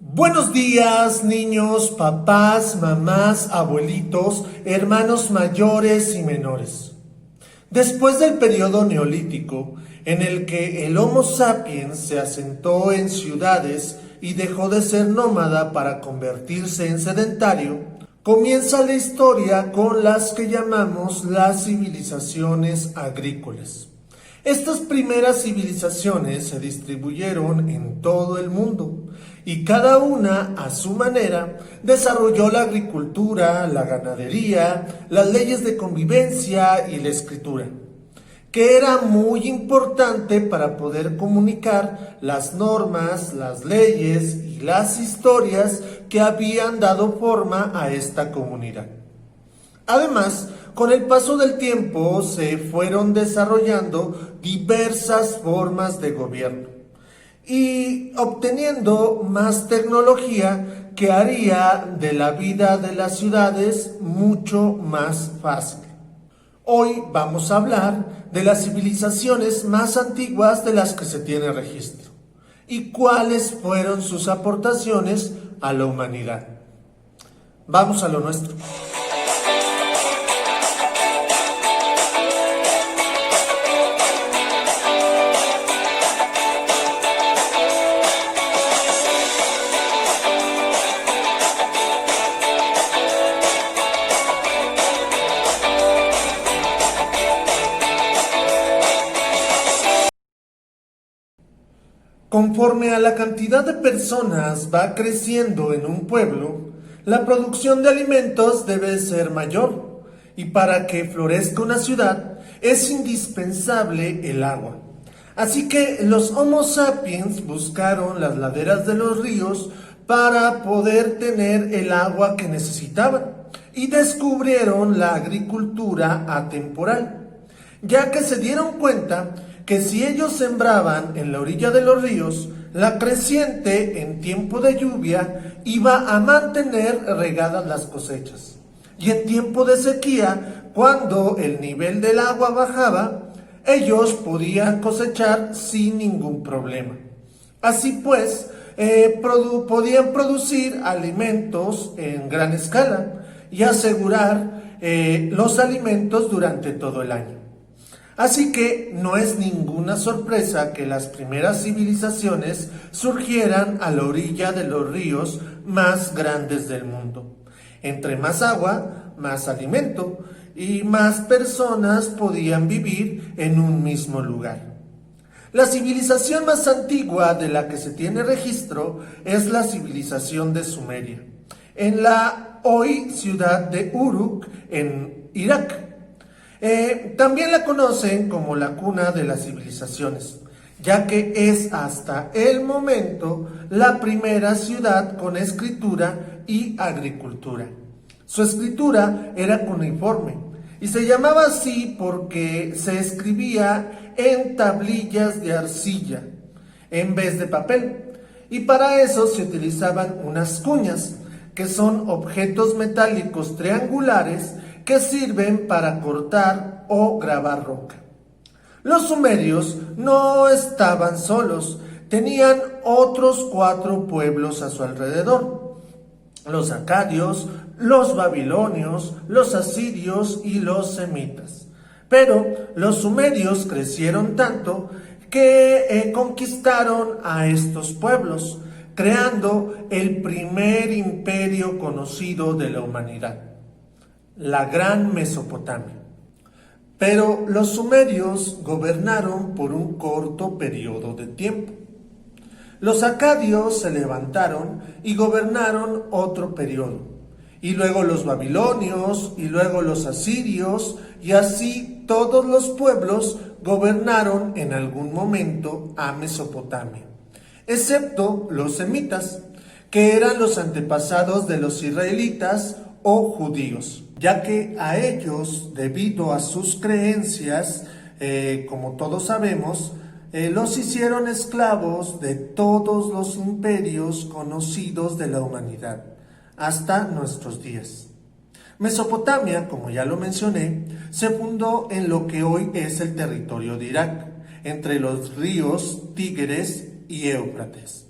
Buenos días, niños, papás, mamás, abuelitos, hermanos mayores y menores. Después del periodo neolítico, en el que el Homo sapiens se asentó en ciudades y dejó de ser nómada para convertirse en sedentario, comienza la historia con las que llamamos las civilizaciones agrícolas. Estas primeras civilizaciones se distribuyeron en todo el mundo y cada una, a su manera, desarrolló la agricultura, la ganadería, las leyes de convivencia y la escritura, que era muy importante para poder comunicar las normas, las leyes y las historias que habían dado forma a esta comunidad. Además, con el paso del tiempo se fueron desarrollando diversas formas de gobierno y obteniendo más tecnología que haría de la vida de las ciudades mucho más fácil. Hoy vamos a hablar de las civilizaciones más antiguas de las que se tiene registro y cuáles fueron sus aportaciones a la humanidad. Vamos a lo nuestro. Conforme a la cantidad de personas va creciendo en un pueblo, la producción de alimentos debe ser mayor, y para que florezca una ciudad es indispensable el agua. Así que los Homo sapiens buscaron las laderas de los ríos para poder tener el agua que necesitaban y descubrieron la agricultura atemporal, ya que se dieron cuenta que si ellos sembraban en la orilla de los ríos, la creciente en tiempo de lluvia iba a mantener regadas las cosechas. Y en tiempo de sequía, cuando el nivel del agua bajaba, ellos podían cosechar sin ningún problema. Así pues, podían producir alimentos en gran escala y asegurar los alimentos durante todo el año. Así que no es ninguna sorpresa que las primeras civilizaciones surgieran a la orilla de los ríos más grandes del mundo. Entre más agua, más alimento y más personas podían vivir en un mismo lugar. La civilización más antigua de la que se tiene registro es la civilización de Sumeria, en la hoy ciudad de Uruk, en Irak. También la conocen como la cuna de las civilizaciones, ya que es hasta el momento la primera ciudad con escritura y agricultura. Su escritura era cuneiforme y se llamaba así porque se escribía en tablillas de arcilla en vez de papel, y para eso se utilizaban unas cuñas, que son objetos metálicos triangulares que sirven para cortar o grabar roca. Los sumerios no estaban solos, tenían otros 4 pueblos a su alrededor: los acadios, los babilonios, los asirios y los semitas. Pero los sumerios crecieron tanto que conquistaron a estos pueblos, creando el primer imperio conocido de la humanidad, la Gran Mesopotamia. Pero los sumerios gobernaron por un corto periodo de tiempo. Los acadios se levantaron y gobernaron otro periodo, y luego los babilonios, y luego los asirios, y así todos los pueblos gobernaron en algún momento a Mesopotamia, excepto los semitas, que eran los antepasados de los israelitas o judíos, ya que a ellos, debido a sus creencias, como todos sabemos, los hicieron esclavos de todos los imperios conocidos de la humanidad, hasta nuestros días. Mesopotamia, como ya lo mencioné, se fundó en lo que hoy es el territorio de Irak, entre los ríos Tigres y Éufrates.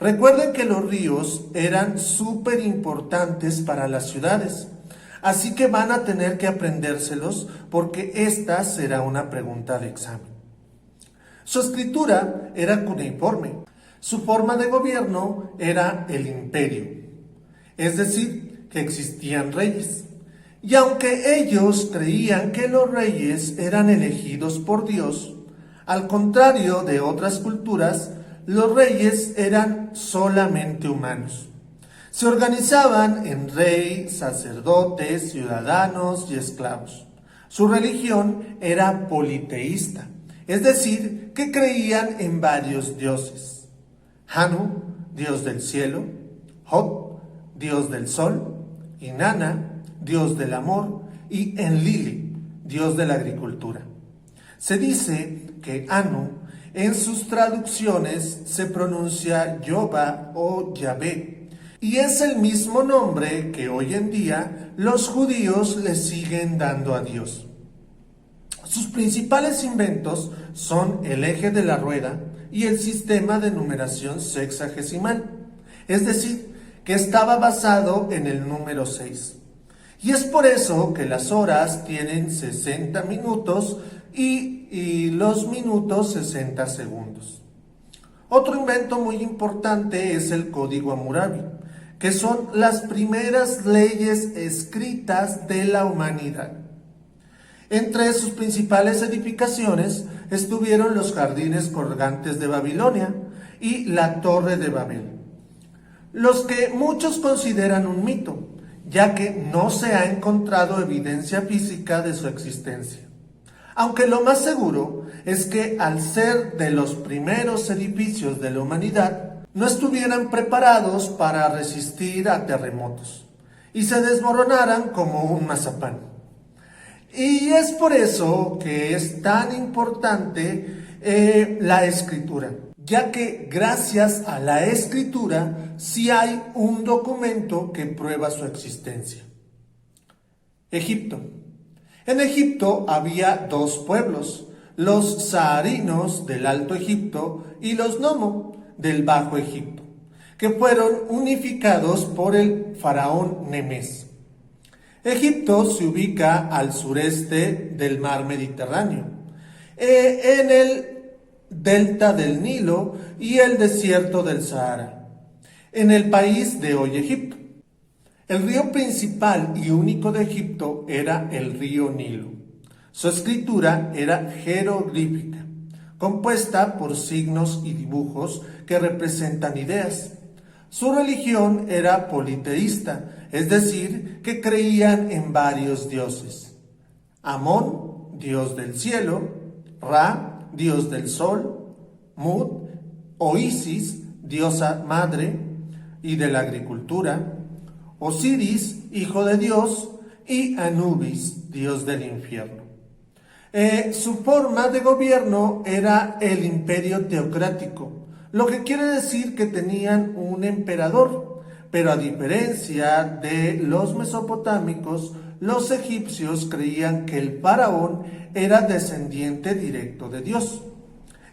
Recuerden que los ríos eran súper importantes para las ciudades, así que van a tener que aprendérselos porque esta será una pregunta de examen. Su escritura era cuneiforme, su forma de gobierno era el imperio, es decir, que existían reyes. Y aunque ellos creían que los reyes eran elegidos por Dios, al contrario de otras culturas, los reyes eran solamente humanos. Se organizaban en rey, sacerdotes, ciudadanos y esclavos. Su religión era politeísta, es decir, que creían en varios dioses. Anu, dios del cielo; Hot, dios del sol; Inanna, dios del amor; y Enlili, dios de la agricultura. Se dice que Anu en sus traducciones se pronuncia Jehová o Yahvé, y es el mismo nombre que hoy en día los judíos le siguen dando a Dios. Sus principales inventos son el eje de la rueda y el sistema de numeración sexagesimal, es decir, que estaba basado en el número 6. Y es por eso que las horas tienen 60 minutos y los minutos 60 segundos. Otro invento muy importante es el Código Hammurabi, que son las primeras leyes escritas de la humanidad. Entre sus principales edificaciones estuvieron los jardines colgantes de Babilonia y la Torre de Babel, los que muchos consideran un mito, ya que no se ha encontrado evidencia física de su existencia. Aunque lo más seguro es que al ser de los primeros edificios de la humanidad, no estuvieran preparados para resistir a terremotos y se desmoronaran como un mazapán. Y es por eso que es tan importante la escritura, ya que gracias a la escritura sí hay un documento que prueba su existencia. Egipto. En Egipto había dos pueblos, los saharinos del Alto Egipto y los nomo del Bajo Egipto, que fueron unificados por el faraón Nemés. Egipto se ubica al sureste del mar Mediterráneo, en el delta del Nilo y el desierto del Sahara, en el país de hoy Egipto. El río principal y único de Egipto era el río Nilo. Su escritura era jeroglífica, compuesta por signos y dibujos que representan ideas. Su religión era politeísta, es decir, que creían en varios dioses. Amón, dios del cielo; Ra, dios del sol; Mut o Isis, diosa madre y de la agricultura; Osiris, hijo de Dios; y Anubis, dios del infierno. Su forma de gobierno era el imperio teocrático, lo que quiere decir que tenían un emperador, pero a diferencia de los mesopotámicos, los egipcios creían que el faraón era descendiente directo de Dios,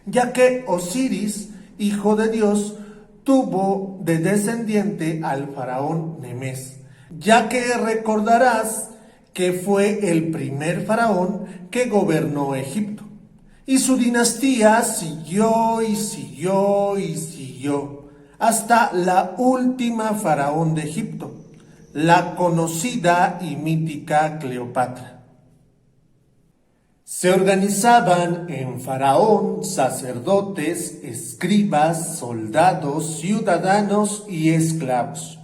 ya que Osiris, hijo de Dios, tuvo de descendiente al faraón Nemés, ya que recordarás que fue el primer faraón que gobernó Egipto. Y su dinastía siguió y siguió y siguió hasta la última faraón de Egipto, la conocida y mítica Cleopatra. Se organizaban en faraón, sacerdotes, escribas, soldados, ciudadanos y esclavos.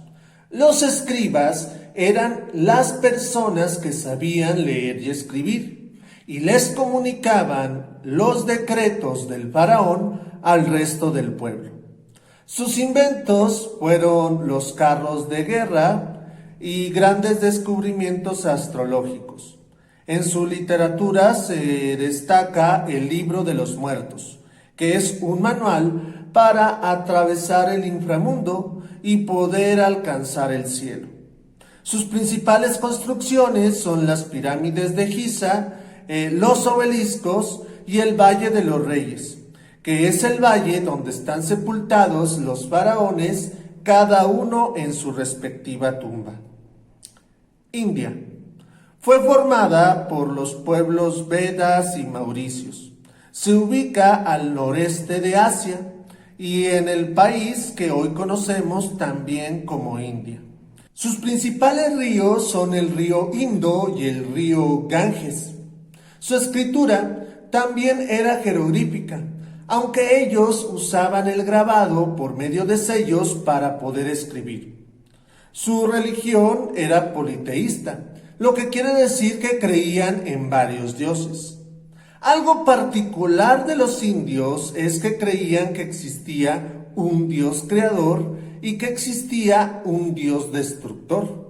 Los escribas eran las personas que sabían leer y escribir, y les comunicaban los decretos del faraón al resto del pueblo. Sus inventos fueron los carros de guerra y grandes descubrimientos astrológicos. En su literatura se destaca el Libro de los Muertos, que es un manual para atravesar el inframundo y poder alcanzar el cielo. Sus principales construcciones son las pirámides de Giza, los obeliscos y el Valle de los Reyes, que es el valle donde están sepultados los faraones, cada uno en su respectiva tumba. India. Fue formada por los pueblos Vedas y Mauricios. Se ubica al noreste de Asia y en el país que hoy conocemos también como India. Sus principales ríos son el río Indo y el río Ganges. Su escritura también era jeroglífica, aunque ellos usaban el grabado por medio de sellos para poder escribir. Su religión era politeísta, lo que quiere decir que creían en varios dioses. Algo particular de los indios es que creían que existía un dios creador y que existía un dios destructor.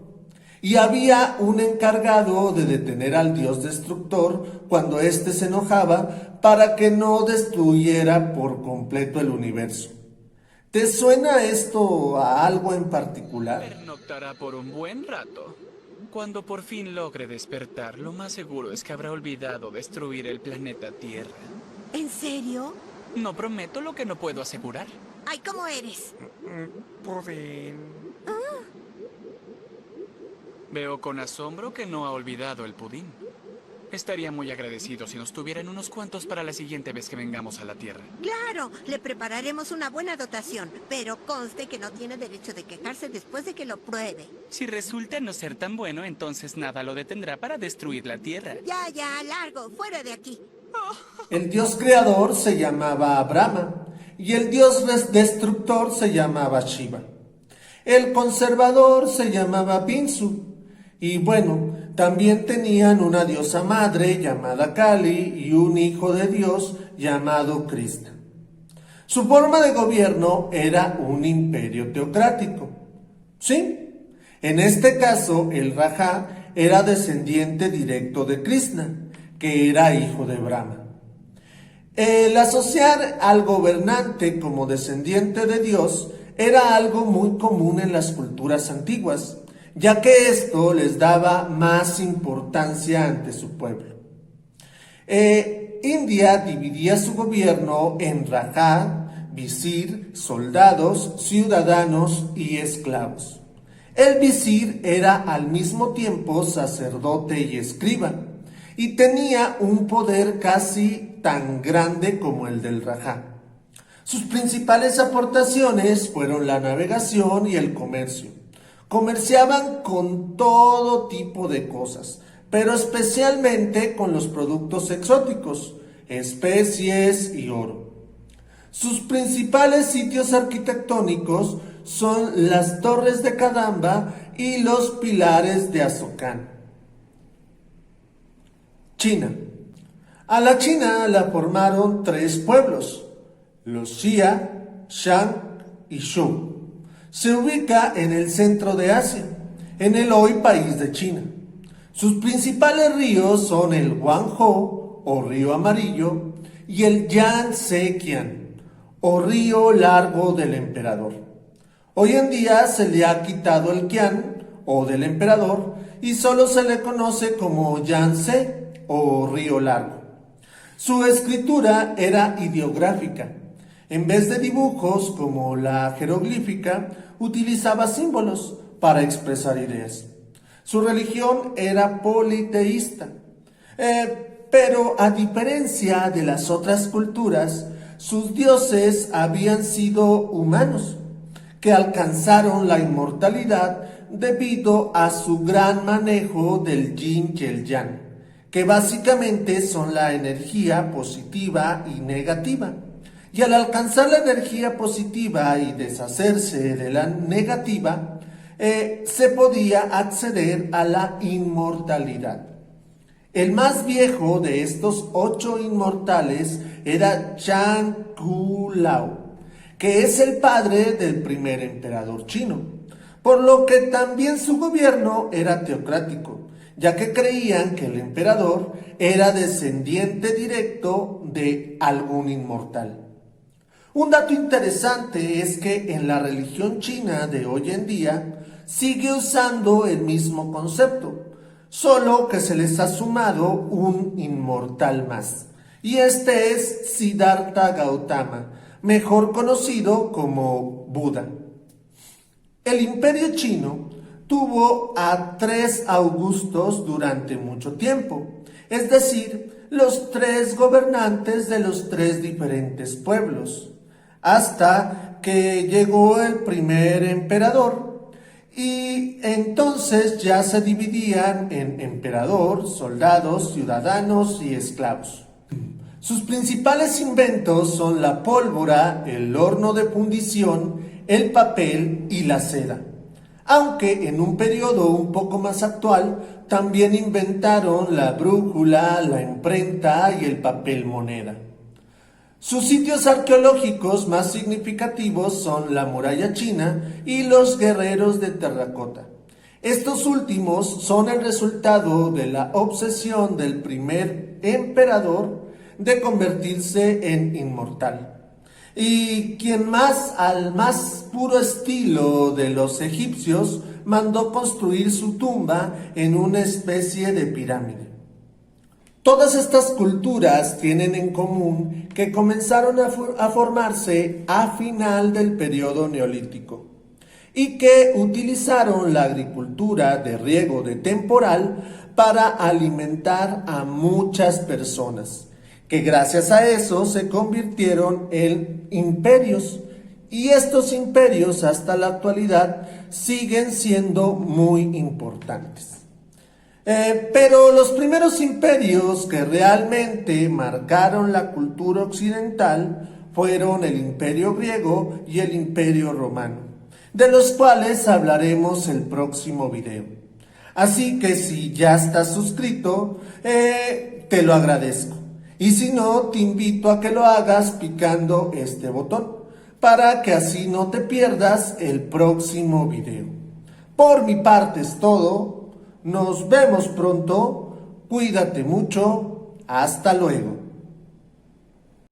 Y había un encargado de detener al dios destructor cuando éste se enojaba para que no destruyera por completo el universo. ¿Te suena esto a algo en particular? Pernoctará por un buen rato. Cuando por fin logre despertar, lo más seguro es que habrá olvidado destruir el planeta Tierra. ¿En serio? No prometo lo que no puedo asegurar. Ay, ¿cómo eres? Pudín. Veo con asombro que no ha olvidado el pudín. Estaría muy agradecido si nos tuvieran unos cuantos para la siguiente vez que vengamos a la Tierra. Claro, le prepararemos una buena dotación, pero conste que no tiene derecho de quejarse después de que lo pruebe. Si resulta no ser tan bueno, entonces nada lo detendrá para destruir la Tierra. Ya, largo, fuera de aquí. El dios creador se llamaba Brahma y el dios destructor se llamaba Shiva. El conservador se llamaba Vinsu y bueno, también tenían una diosa madre llamada Kali y un hijo de Dios llamado Krishna. Su forma de gobierno era un imperio teocrático. Sí, en este caso el Raja era descendiente directo de Krishna, que era hijo de Brahma. El asociar al gobernante como descendiente de Dios era algo muy común en las culturas antiguas, ya que esto les daba más importancia ante su pueblo. India dividía su gobierno en Rajá, visir, soldados, ciudadanos y esclavos. El visir era al mismo tiempo sacerdote y escriba, y tenía un poder casi tan grande como el del Rajá. Sus principales aportaciones fueron la navegación y el comercio. Comerciaban con todo tipo de cosas, pero especialmente con los productos exóticos, especies y oro. Sus principales sitios arquitectónicos son las torres de Kadamba y los pilares de Asokan. China. A la China la formaron 3 pueblos, los Xia, Shang y Zhou. Se ubica en el centro de Asia, en el hoy país de China. Sus principales ríos son el Guangzhou, o río amarillo, y el Yangtze-kiang, o río largo del emperador. Hoy en día se le ha quitado el Kiang, o del emperador, y solo se le conoce como Yangtze, o río largo. Su escritura era ideográfica. En vez de dibujos como la jeroglífica, utilizaba símbolos para expresar ideas. Su religión era politeísta, pero a diferencia de las otras culturas, sus dioses habían sido humanos, que alcanzaron la inmortalidad debido a su gran manejo del yin y el yang, que básicamente son la energía positiva y negativa. Y al alcanzar la energía positiva y deshacerse de la negativa, se podía acceder a la inmortalidad. El más viejo de estos 8 inmortales era Zhang Kulao, que es el padre del primer emperador chino, por lo que también su gobierno era teocrático, ya que creían que el emperador era descendiente directo de algún inmortal. Un dato interesante es que en la religión china de hoy en día sigue usando el mismo concepto, solo que se les ha sumado un inmortal más. y este es Siddhartha Gautama, mejor conocido como Buda. El imperio chino tuvo a 3 Augustos durante mucho tiempo, es decir, los 3 gobernantes de los 3 diferentes pueblos, hasta que llegó el primer emperador, y entonces ya se dividían en emperador, soldados, ciudadanos y esclavos. Sus principales inventos son la pólvora, el horno de fundición, el papel y la seda. Aunque en un periodo un poco más actual, también inventaron la brújula, la imprenta y el papel moneda. Sus sitios arqueológicos más significativos son la muralla china y los guerreros de terracota. Estos últimos son el resultado de la obsesión del primer emperador de convertirse en inmortal. Y quien más al más puro estilo de los egipcios mandó construir su tumba en una especie de pirámide. Todas estas culturas tienen en común que comenzaron a formarse a final del periodo neolítico y que utilizaron la agricultura de riego de temporal para alimentar a muchas personas, que gracias a eso se convirtieron en imperios, y estos imperios hasta la actualidad siguen siendo muy importantes. Pero los primeros imperios que realmente marcaron la cultura occidental fueron el Imperio griego y el Imperio romano, de los cuales hablaremos el próximo video. Así que si ya estás suscrito, te lo agradezco. Y si no, te invito a que lo hagas picando este botón, para que así no te pierdas el próximo video. Por mi parte es todo. Nos vemos pronto, cuídate mucho, hasta luego.